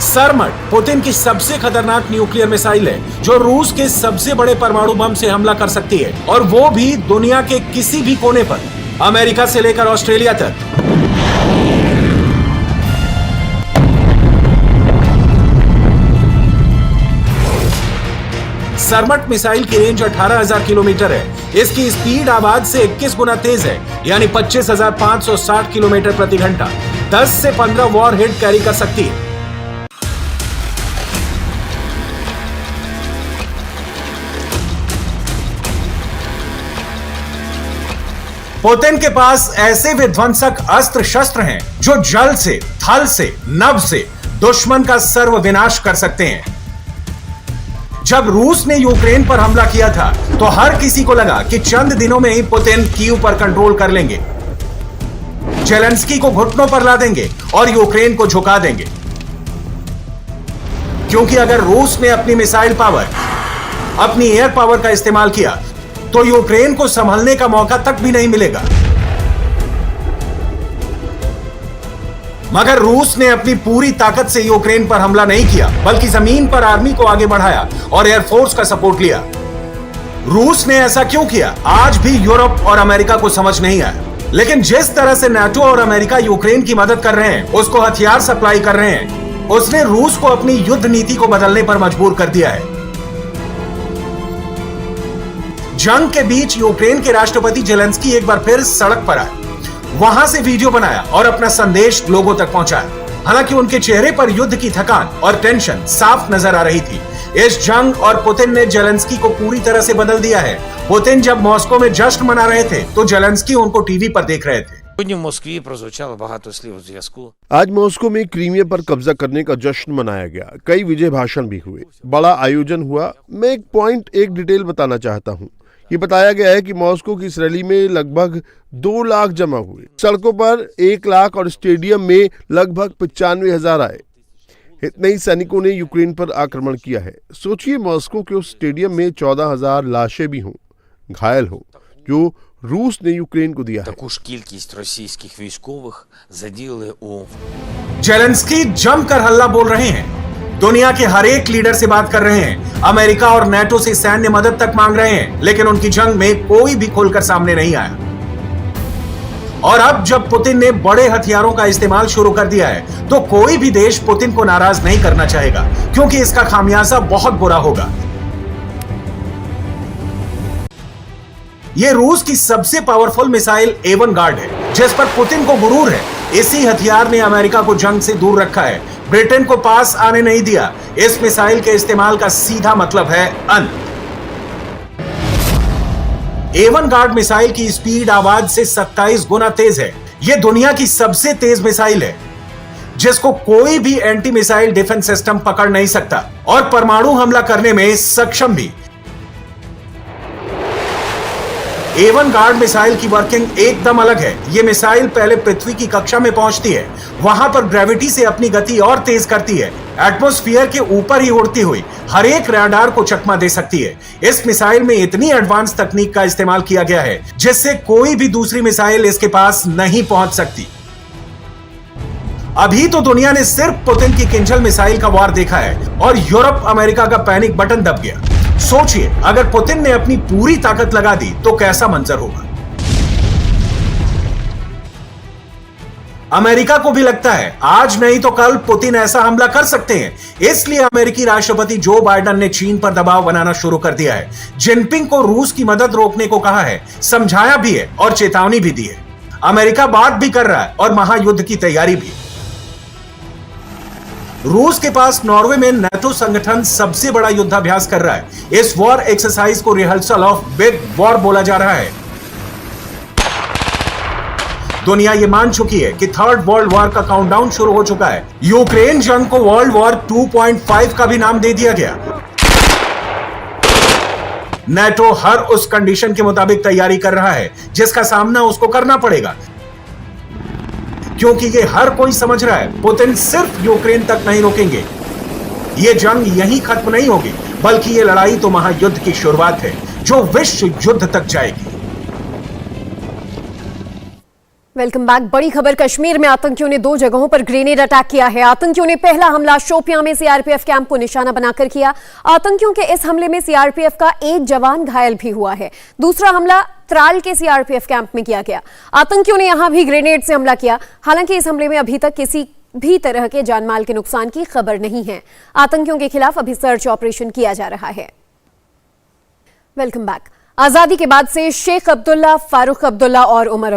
सरमट पुतिन की सबसे खतरनाक न्यूक्लियर मिसाइल है, जो रूस के सबसे बड़े परमाणु बम से हमला कर सकती है, और वो भी दुनिया के किसी भी कोने पर, अमेरिका से लेकर ऑस्ट्रेलिया तक। सरमट मिसाइल की रेंज 18,000 किलोमीटर है। इसकी स्पीड आवाज से 21 गुना तेज है, यानी 25,560 किलोमीटर प्रति घंटा। 10 से 15 वॉर हेड कैरी कर सकती है। पुतिन के पास ऐसे विध्वंसक अस्त्र शस्त्र हैं, जो जल से, थल से, नभ से दुश्मन का सर्वविनाश कर सकते हैं। जब रूस ने यूक्रेन पर हमला किया था, तो हर किसी को लगा कि चंद दिनों में ही पुतिन कीव पर कंट्रोल कर लेंगे, जेलेंस्की को घुटनों पर ला देंगे और यूक्रेन को झुका देंगे। क्योंकि अगर रूस ने अपनी मिसाइल पावर, अपनी एयर पावर का इस्तेमाल किया, तो यूक्रेन को संभलने का मौका तक भी नहीं मिलेगा। मगर रूस ने अपनी पूरी ताकत से यूक्रेन पर हमला नहीं किया, बल्कि जमीन पर आर्मी को आगे बढ़ाया और एयरफोर्स का सपोर्ट लिया। रूस ने ऐसा क्यों किया, आज भी यूरोप और अमेरिका को समझ नहीं आया। लेकिन जिस तरह से नाटो और अमेरिका यूक्रेन की मदद कर रहे हैं, उसको हथियार सप्लाई कर रहे हैं, उसने रूस को अपनी युद्ध नीति को बदलने पर मजबूर कर दिया है। जंग के बीच यूक्रेन के राष्ट्रपति जेलेंस्की एक बार फिर सड़क पर आए, वहां से वीडियो बनाया और अपना संदेश लोगों तक पहुंचाया। हालांकि उनके चेहरे पर युद्ध की थकान और टेंशन साफ नजर आ रही थी। इस जंग और पुतिन ने जेलेंस्की को पूरी तरह से बदल दिया है। पुतिन जब मॉस्को में जश्न मना रहे थे, तो जेलेंस्की उनको टीवी पर देख रहे थे। आज मॉस्को में क्रीमिया पर कब्जा करने का जश्न मनाया गया। कई विजय भाषण भी हुए, बड़ा आयोजन हुआ। मैं एक डिटेल बताना चाहता हूँ। ये बताया गया है कि मॉस्को की इस रैली में लगभग 2 लाख जमा हुए, सड़कों पर 1 लाख और स्टेडियम में लगभग 95,000 आए। इतने ही सैनिकों ने यूक्रेन पर आक्रमण किया है। सोचिए, मॉस्को के उस स्टेडियम में 14,000 लाशें भी हों, घायल हो, जो रूस ने यूक्रेन को दिया है। जेलेंस्की जमकर हल्ला बोल रहे हैं, दुनिया के हर एक लीडर से बात कर रहे हैं, अमेरिका और नाटो से सैन्य मदद तक मांग रहे हैं, लेकिन उनकी जंग में कोई भी खुलकर सामने नहीं आया। और अब जब पुतिन ने बड़े हथियारों का इस्तेमाल शुरू कर दिया है, तो कोई भी देश पुतिन को नाराज नहीं करना चाहेगा, क्योंकि इसका खामियाजा बहुत बुरा होगा। यह रूस की सबसे पावरफुल मिसाइल एवन गार्ड है, जिस पर पुतिन को गुरूर है। इसी हथियार ने अमेरिका को जंग से दूर रखा है, ब्रिटेन को पास आने नहीं दिया। इस मिसाइल के इस्तेमाल का सीधा मतलब है अंत। एवन गार्ड मिसाइल की स्पीड आवाज से 27 गुना तेज है। यह दुनिया की सबसे तेज मिसाइल है, जिसको कोई भी एंटी मिसाइल डिफेंस सिस्टम पकड़ नहीं सकता, और परमाणु हमला करने में सक्षम भी। एवन गार्ड मिसाइल की वर्किंग एकदम अलग है। यह मिसाइल पहले पृथ्वी की कक्षा में पहुंचती है, वहां पर ग्रेविटी से अपनी गति और तेज करती है, एटमॉस्फेयर के ऊपर ही उड़ती हुई हर एक रडार को चकमा दे सकती है। इस मिसाइल में इतनी एडवांस तकनीक का इस्तेमाल किया गया है, जिससे कोई भी दूसरी मिसाइल इसके पास नहीं पहुंच सकती। अभी तो दुनिया ने सिर्फ पुतिन की किंजल मिसाइल का वार देखा है, और यूरोप अमेरिका का पैनिक बटन दब गया। सोचिए, अगर पुतिन ने अपनी पूरी ताकत लगा दी, तो कैसा मंजर होगा। अमेरिका को भी लगता है आज नहीं तो कल पुतिन ऐसा हमला कर सकते हैं, इसलिए अमेरिकी राष्ट्रपति जो बाइडेन ने चीन पर दबाव बनाना शुरू कर दिया है। जिनपिंग को रूस की मदद रोकने को कहा है, समझाया भी है और चेतावनी भी दी है। अमेरिका बात भी कर रहा है और महायुद्ध की तैयारी भी। रूस के पास नॉर्वे में नाटो संगठन सबसे बड़ा युद्धाभ्यास कर रहा है। इस वॉर एक्सरसाइज को रिहर्सल ऑफ बिग वॉर बोला जा रहा है। दुनिया ये मान चुकी है कि थर्ड वर्ल्ड वॉर का काउंटडाउन शुरू हो चुका है। यूक्रेन जंग को वर्ल्ड वॉर 2.5 का भी नाम दे दिया गया। नाटो हर उस कंडीशन के मुताबिक तैयारी कर रहा है जिसका सामना उसको करना पड़ेगा। क्योंकि ये हर कोई समझ रहा है पुतिन सिर्फ यूक्रेन तक नहीं रोकेंगे। ये जंग यहीं खत्म नहीं होगी, बल्कि ये लड़ाई तो महायुद्ध की शुरुआत है जो विश्व युद्ध तक जाएगी। Welcome back. बड़ी खबर, कश्मीर में आतंकियों ने 2 जगहों पर ग्रेनेड अटैक किया है। आतंकियों ने पहला हमला शोपियां में सीआरपीएफ कैंप को निशाना बनाकर किया। आतंकियों के इस हमले में सीआरपीएफ का एक जवान घायल भी हुआ है। दूसरा हमला त्राल के सीआरपीएफ कैंप में किया गया। आतंकियों ने यहां भी ग्रेनेड से हमला किया। हालांकि इस हमले में अभी तक किसी भी तरह के जानमाल के नुकसान की खबर नहीं है। आतंकियों के खिलाफ अभी सर्च ऑपरेशन किया जा रहा है। Welcome back. आजादी के बाद से शेख अब्दुल्ला, फारूक अब्दुल्ला और उमर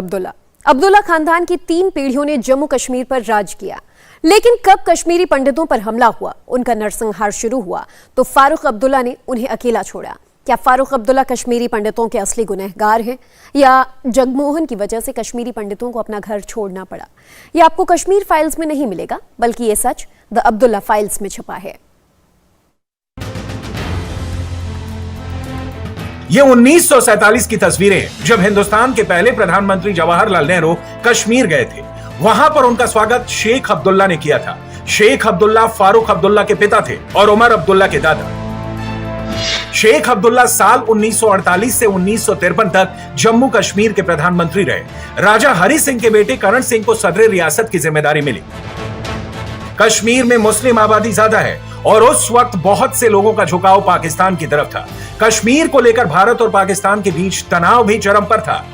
अब्दुल्ला खानदान की 3 पीढ़ियों ने जम्मू कश्मीर पर राज किया। लेकिन कब कश्मीरी पंडितों पर हमला हुआ, उनका नरसंहार शुरू हुआ, तो फारूक अब्दुल्ला ने उन्हें अकेला छोड़ा। क्या फारूक अब्दुल्ला कश्मीरी पंडितों के असली गुनहगार हैं, या जगमोहन की वजह से कश्मीरी पंडितों को अपना घर छोड़ना पड़ा? यह आपको कश्मीर फाइल्स में नहीं मिलेगा, बल्कि यह सच द अब्दुल्ला फाइल्स में छुपा है। ये 1947 की तस्वीरें हैं, जब हिंदुस्तान के पहले प्रधानमंत्री जवाहरलाल नेहरू कश्मीर गए थे। वहां पर उनका स्वागत शेख अब्दुल्ला ने किया था। शेख अब्दुल्ला फारूक अब्दुल्ला के पिता थे और उमर अब्दुल्ला के दादा। शेख अब्दुल्ला साल 1948 से 1953 तक जम्मू कश्मीर के प्रधानमंत्री रहे। राजा हरि सिंह के बेटे करण सिंह को सदर रियासत की जिम्मेदारी मिली। कश्मीर में मुस्लिम आबादी ज्यादा है और उस वक्त बहुत से लोगों का झुकाव पाकिस्तान की तरफ था। कश्मीर को लेकर भारत और पाकिस्तान के बीच तनाव भी चरम पर था।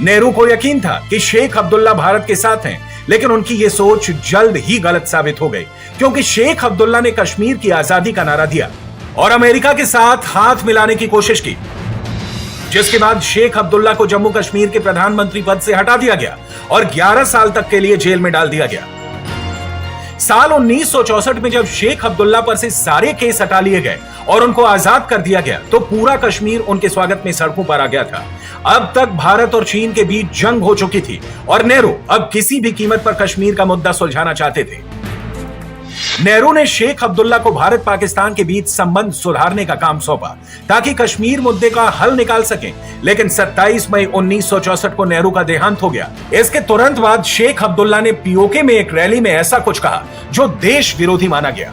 नेहरू को यकीन था कि शेख अब्दुल्ला भारत के साथ हैं, लेकिन उनकी ये सोच जल्द ही गलत साबित हो गई, क्योंकि शेख अब्दुल्ला ने कश्मीर की आजादी का नारा दिया और अमेरिका के साथ हाथ मिलाने की कोशिश की, जिसके बाद शेख अब्दुल्ला को जम्मू कश्मीर के प्रधानमंत्री पद से हटा दिया गया और 11 साल तक के लिए जेल में डाल दिया गया। साल 1964 में जब शेख अब्दुल्ला पर से सारे केस हटा लिए गए और उनको आजाद कर दिया गया, तो पूरा कश्मीर उनके स्वागत में सड़कों पर आ गया था। अब तक भारत और चीन के बीच जंग हो चुकी थी और नेहरू अब किसी भी कीमत पर कश्मीर का मुद्दा सुलझाना चाहते थे। नेहरू ने शेख अब्दुल्ला को भारत पाकिस्तान के बीच संबंध सुधारने का काम सौंपा ताकि कश्मीर मुद्दे का हल निकाल सकें, लेकिन 27 मई 1964 को नेहरू का देहांत हो गया। इसके तुरंत बाद शेख अब्दुल्ला ने पीओके में एक रैली में ऐसा कुछ कहा जो देश विरोधी माना गया।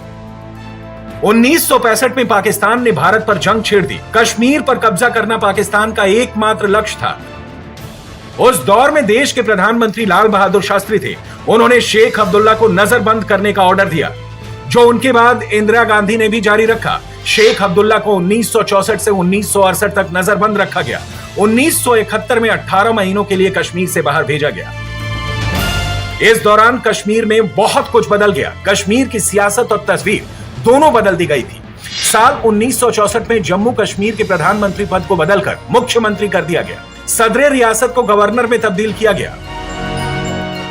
1965 में पाकिस्तान ने भारत पर जंग छेड़ दी। कश्मीर पर कब्जा करना पाकिस्तान का एकमात्र लक्ष्य था। उस दौर में देश के प्रधानमंत्री लाल बहादुर शास्त्री थे। उन्होंने शेख अब्दुल्ला को नजरबंद करने का ऑर्डर दिया, जो उनके बाद इंदिरा गांधी ने भी जारी रखा। शेख अब्दुल्ला को 1964 से 1968 तक नजरबंद रखा गया। 1971 में 18 महीनों के लिए कश्मीर से बाहर भेजा गया। इस दौरान कश्मीर में बहुत कुछ बदल गया। कश्मीर की सियासत और तस्वीर दोनों बदल दी गई थी। साल 1964 में जम्मू कश्मीर के प्रधानमंत्री पद को बदलकर मुख्यमंत्री कर दिया गया। सदर रियासत को गवर्नर में तब्दील किया गया।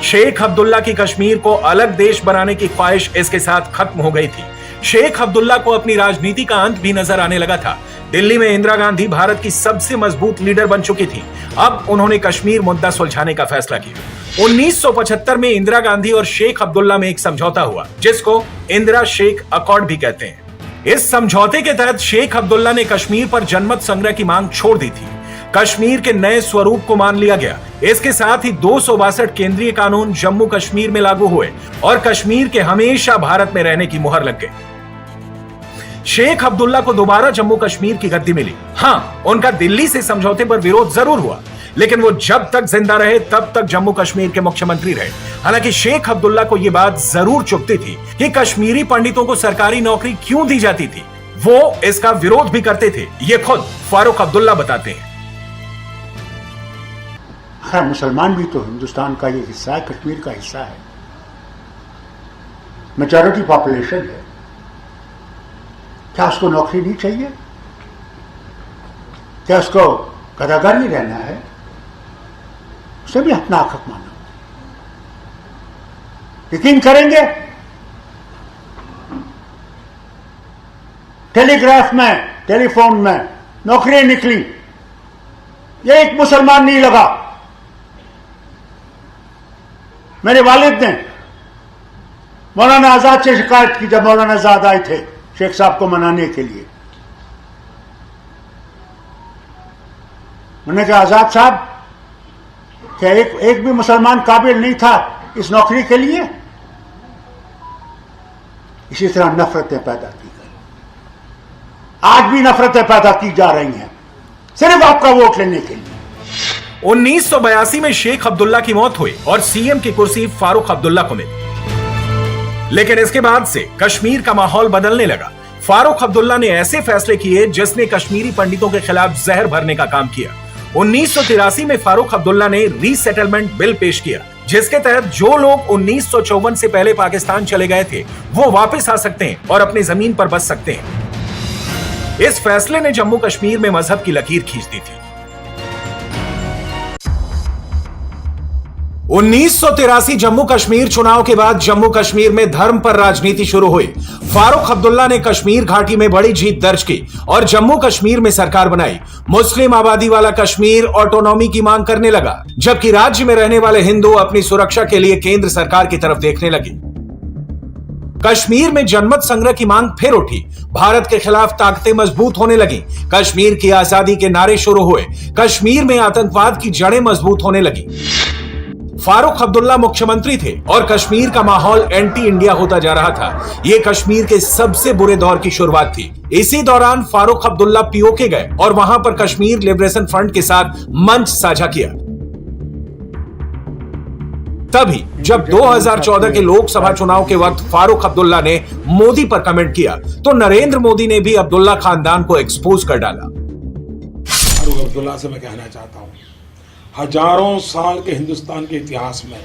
शेख अब्दुल्ला की कश्मीर को अलग देश बनाने की ख्वाहिश इसके साथ खत्म हो गई थी। शेख अब्दुल्ला को अपनी राजनीति का अंत भी नजर आने लगा था। दिल्ली में इंदिरा गांधी भारत की सबसे मजबूत लीडर बन चुकी थी। अब उन्होंने कश्मीर मुद्दा सुलझाने का फैसला किया। 1975 में इंदिरा गांधी और शेख अब्दुल्ला में एक समझौता हुआ, जिसको इंदिरा शेख अकॉर्ड भी कहते हैं। इस समझौते के तहत शेख अब्दुल्ला ने कश्मीर पर जनमत संग्रह की मांग छोड़ दी थी। कश्मीर के नए स्वरूप को मान लिया गया। इसके साथ ही 262 केंद्रीय कानून जम्मू कश्मीर में लागू हुए और कश्मीर के हमेशा भारत में रहने की मुहर लग गई। शेख अब्दुल्ला को दोबारा जम्मू कश्मीर की गद्दी मिली। हाँ, उनका दिल्ली से समझौते पर विरोध जरूर हुआ, लेकिन वो जब तक जिंदा रहे तब तक जम्मू कश्मीर के मुख्यमंत्री रहे। हालांकि शेख अब्दुल्ला को यह बात जरूर चुभती थी कि कश्मीरी पंडितों को सरकारी नौकरी क्यों दी जाती थी। वो इसका विरोध भी करते थे। ये खुद फारूक अब्दुल्ला बताते हैं। हर मुसलमान भी तो हिंदुस्तान का ये हिस्सा है, कश्मीर का हिस्सा है, मेजॉरिटी पॉपुलेशन है। क्या उसको नौकरी नहीं चाहिए? क्या उसको कदागर नहीं रहना है? उसे भी अपना हक मानो। यकीन करेंगे, टेलीग्राफ में, टेलीफोन में नौकरियां निकली, ये एक मुसलमान नहीं लगा। मेरे वालिद ने मौलाना आजाद से शिकायत की जब मौलाना आजाद आए थे शेख साहब को मनाने के लिए। उन्होंने कहा, आजाद साहब क्या एक भी मुसलमान काबिल नहीं था इस नौकरी के लिए? इसी तरह नफरतें पैदा की गई, आज भी नफरतें पैदा की जा रही हैं सिर्फ आपका वोट लेने के लिए। 1982 में शेख अब्दुल्ला की मौत हुई और सीएम की कुर्सी फारूक अब्दुल्ला को मिली। लेकिन इसके बाद से कश्मीर का माहौल बदलने लगा। फारूक अब्दुल्ला ने ऐसे फैसले किए जिसने कश्मीरी पंडितों के खिलाफ जहर भरने का काम किया। 1983 में फारूक अब्दुल्ला ने रीसेटलमेंट बिल पेश किया, जिसके तहत जो लोग 1954 से पहले पाकिस्तान चले गए थे वो वापस आ सकते हैं और अपनी जमीन पर बस सकते हैं। इस फैसले ने जम्मू कश्मीर में मजहब की लकीर खींच दी थी। 1983 जम्मू कश्मीर चुनाव के बाद जम्मू कश्मीर में धर्म पर राजनीति शुरू हुई। फारूक अब्दुल्ला ने कश्मीर घाटी में बड़ी जीत दर्ज की और जम्मू कश्मीर में सरकार बनाई। मुस्लिम आबादी वाला कश्मीर ऑटोनॉमी की मांग करने लगा, जबकि राज्य में रहने वाले हिंदू अपनी सुरक्षा के लिए केंद्र सरकार की तरफ देखने लगे। कश्मीर में जनमत संग्रह की मांग फिर उठी। भारत के खिलाफ ताकतें मजबूत होने लगी। कश्मीर की आजादी के नारे शुरू हुए। कश्मीर में आतंकवाद की जड़ें मजबूत होने लगी। फारूक अब्दुल्ला मुख्यमंत्री थे और कश्मीर का माहौल एंटी इंडिया होता जा रहा था। ये कश्मीर के सबसे बुरे दौर की शुरुआत थी। इसी दौरान फारूक अब्दुल्ला पीओके गए और वहां पर कश्मीर लिबरेशन फ्रंट के साथ मंच साझा किया। तभी जब 2014 के लोकसभा चुनाव के वक्त फारूक अब्दुल्ला ने मोदी पर कमेंट किया तो नरेंद्र मोदी ने भी अब्दुल्ला खानदान को एक्सपोज कर डाला। फारूक अब्दुल्ला से मैं कहना चाहता हूं, हजारों साल के हिंदुस्तान के इतिहास में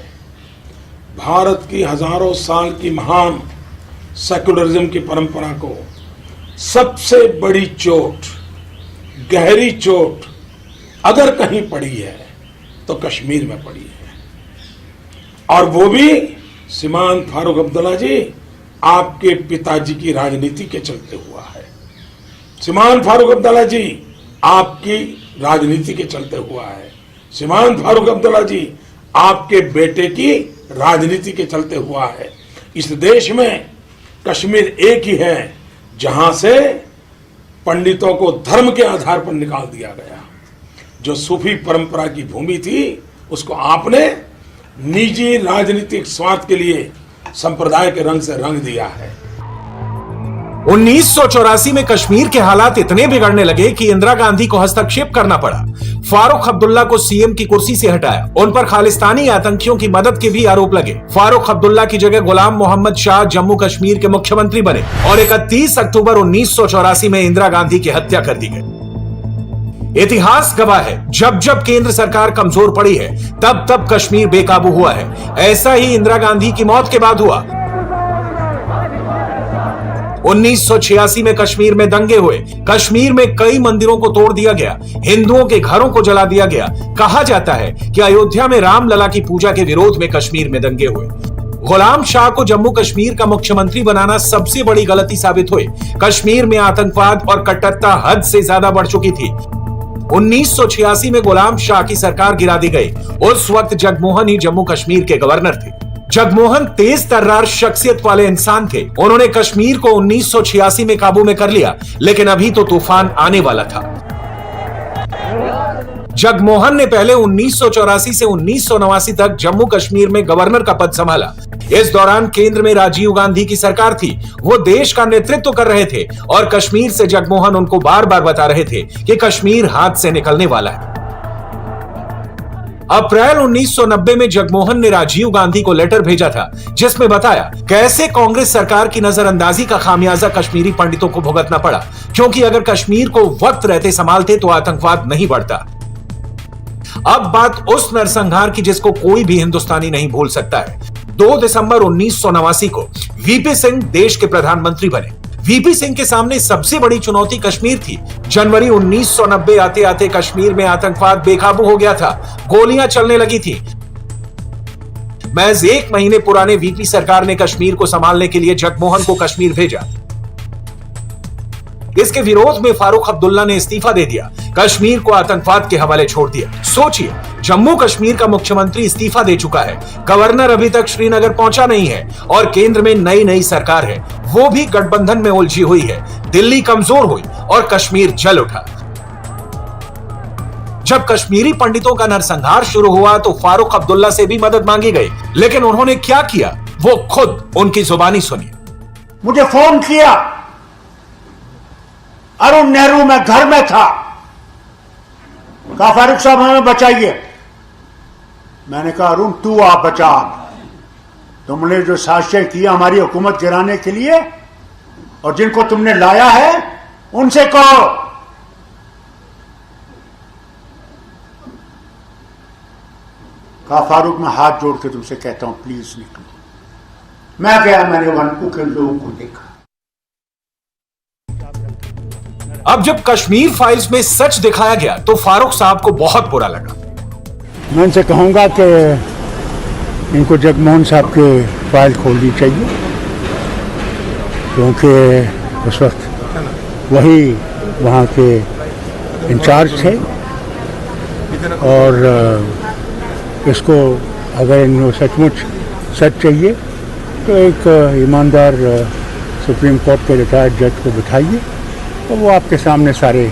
भारत की हजारों साल की महान सेकुलरिज्म की परंपरा को सबसे बड़ी चोट, गहरी चोट अगर कहीं पड़ी है तो कश्मीर में पड़ी है। और वो भी श्रीमान फारूक अब्दुल्ला जी आपके पिताजी की राजनीति के चलते हुआ है। श्रीमान फारूक अब्दुल्ला जी आपकी राजनीति के चलते हुआ है। श्रीमान फारूक अब्दुल्ला जी आपके बेटे की राजनीति के चलते हुआ है। इस देश में कश्मीर एक ही है जहां से पंडितों को धर्म के आधार पर निकाल दिया गया। जो सूफी परंपरा की भूमि थी उसको आपने निजी राजनीतिक स्वार्थ के लिए संप्रदाय के रंग से रंग दिया है। 1984 में कश्मीर के हालात इतने बिगड़ने लगे कि इंदिरा गांधी को हस्तक्षेप करना पड़ा। फारूक अब्दुल्ला को सीएम की कुर्सी से हटाया। उन पर खालिस्तानी आतंकियों की मदद के भी आरोप लगे। फारूक अब्दुल्ला की जगह गुलाम मोहम्मद शाह जम्मू कश्मीर के मुख्यमंत्री बने और 31 अक्टूबर 1984 में इंदिरा गांधी की हत्या कर दी गई। इतिहास गवाह है, जब जब केंद्र सरकार कमजोर पड़ी है तब तब कश्मीर बेकाबू हुआ है। ऐसा ही इंदिरा गांधी की मौत के बाद हुआ। 1986 में कश्मीर में दंगे हुए। कश्मीर में कई मंदिरों को तोड़ दिया गया, हिंदुओं के घरों को जला दिया गया। कहा जाता है कि अयोध्या में रामलला की पूजा के विरोध में कश्मीर में दंगे हुए। गुलाम शाह को जम्मू कश्मीर का मुख्यमंत्री बनाना सबसे बड़ी गलती साबित हुई। कश्मीर में आतंकवाद और कट्टरता हद से ज्यादा बढ़ चुकी थी। 1986 में गुलाम शाह की सरकार गिरा दी गई। उस वक्त जगमोहन ही जम्मू कश्मीर के गवर्नर थे। जगमोहन तेज तर्रार शख्सियत वाले इंसान थे। उन्होंने कश्मीर को 1986 में काबू में कर लिया, लेकिन अभी तो तूफान आने वाला था। जगमोहन ने पहले 1984 से 1989 तक जम्मू कश्मीर में गवर्नर का पद संभाला। इस दौरान केंद्र में राजीव गांधी की सरकार थी। वो देश का नेतृत्व कर रहे थे और कश्मीर से जगमोहन उनको बार बार बता रहे थे कि कश्मीर हाथ से निकलने वाला है। अप्रैल 1990 में जगमोहन ने राजीव गांधी को लेटर भेजा था, जिसमें बताया कैसे कांग्रेस सरकार की नजरअंदाजी का खामियाजा कश्मीरी पंडितों को भुगतना पड़ा, क्योंकि अगर कश्मीर को वक्त रहते संभालते तो आतंकवाद नहीं बढ़ता। अब बात उस नरसंहार की जिसको कोई भी हिंदुस्तानी नहीं भूल सकता है। 2 दिसंबर 1989 को वीपी सिंह देश के प्रधानमंत्री बने। वीपी सिंह के सामने सबसे बड़ी चुनौती कश्मीर थी। जनवरी 1990 आते आते कश्मीर में आतंकवाद बेकाबू हो गया था। गोलियां चलने लगी थी। महज 1 महीने पुराने वीपी सरकार ने कश्मीर को संभालने के लिए जगमोहन को कश्मीर भेजा। इसके विरोध में फारूक अब्दुल्ला ने इस्तीफा दे दिया। कश्मीर को आतंकवाद के हवाले छोड़ दिया। सोचिए, जम्मू कश्मीर का मुख्यमंत्री इस्तीफा दे चुका है, गवर्नर अभी तक श्रीनगर पहुंचा नहीं है और केंद्र में नई सरकार है, वो भी गठबंधन में उलझी हुई है। दिल्ली कमजोर हुई और कश्मीर जल उठा। जब कश्मीरी पंडितों का नरसंहार शुरू हुआ तो फारूक अब्दुल्ला से भी मदद मांगी गई, लेकिन उन्होंने क्या किया वो खुद उनकी जुबानी सुनिए। मुझे फोन किया, अरुण नेहरू मैं घर में था, कहा फारूक साहब हमें बचाइए। मैंने कहा अरुण तू आप बचा, तुमने जो साजिशें की हमारी हुकूमत गिराने के लिए और जिनको तुमने लाया है उनसे कहो। कहा फारूक मैं हाथ जोड़ के तुमसे कहता हूं प्लीज निकलो। मैं गया, मैंने वनपू के लोगों को देखा। अब जब कश्मीर फाइल्स में सच दिखाया गया तो फारूक साहब को बहुत बुरा लगा। मैं इनसे कहूंगा कि इनको जगमोहन साहब के फाइल खोलनी चाहिए, क्योंकि उस वक्त वही वहाँ के इंचार्ज थे और इसको अगर इनको सचमुच सच चाहिए तो एक ईमानदार सुप्रीम कोर्ट के रिटायर्ड जज को बिठाइए तो वो आपके सामने सारे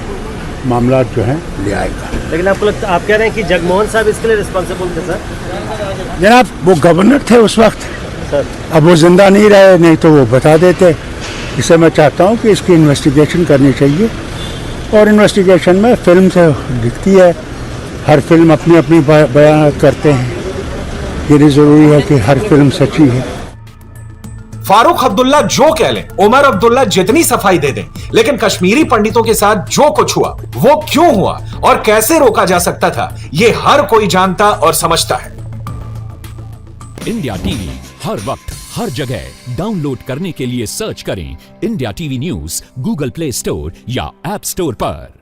मामला जो हैं ले आएगा। लेकिन आप कह रहे हैं कि जगमोहन साहब इसके लिए रिस्पॉन्सिबल थे सर? जनाब वो गवर्नर थे उस वक्त सर, अब वो जिंदा नहीं रहे, नहीं तो वो बता देते। इसे मैं चाहता हूँ कि इसकी इन्वेस्टिगेशन करनी चाहिए और इन्वेस्टिगेशन में फिल्म से दिखती है, हर फिल्म अपनी अपनी बयान करते हैं, ये नहीं जरूरी है कि हर फिल्म सच्ची है। फारूक अब्दुल्ला जो कह लें, उमर अब्दुल्ला जितनी सफाई दे दें, लेकिन कश्मीरी पंडितों के साथ जो कुछ हुआ वो क्यों हुआ और कैसे रोका जा सकता था, ये हर कोई जानता और समझता है। इंडिया टीवी हर वक्त हर जगह डाउनलोड करने के लिए सर्च करें India TV news Google play store या ऐप स्टोर पर।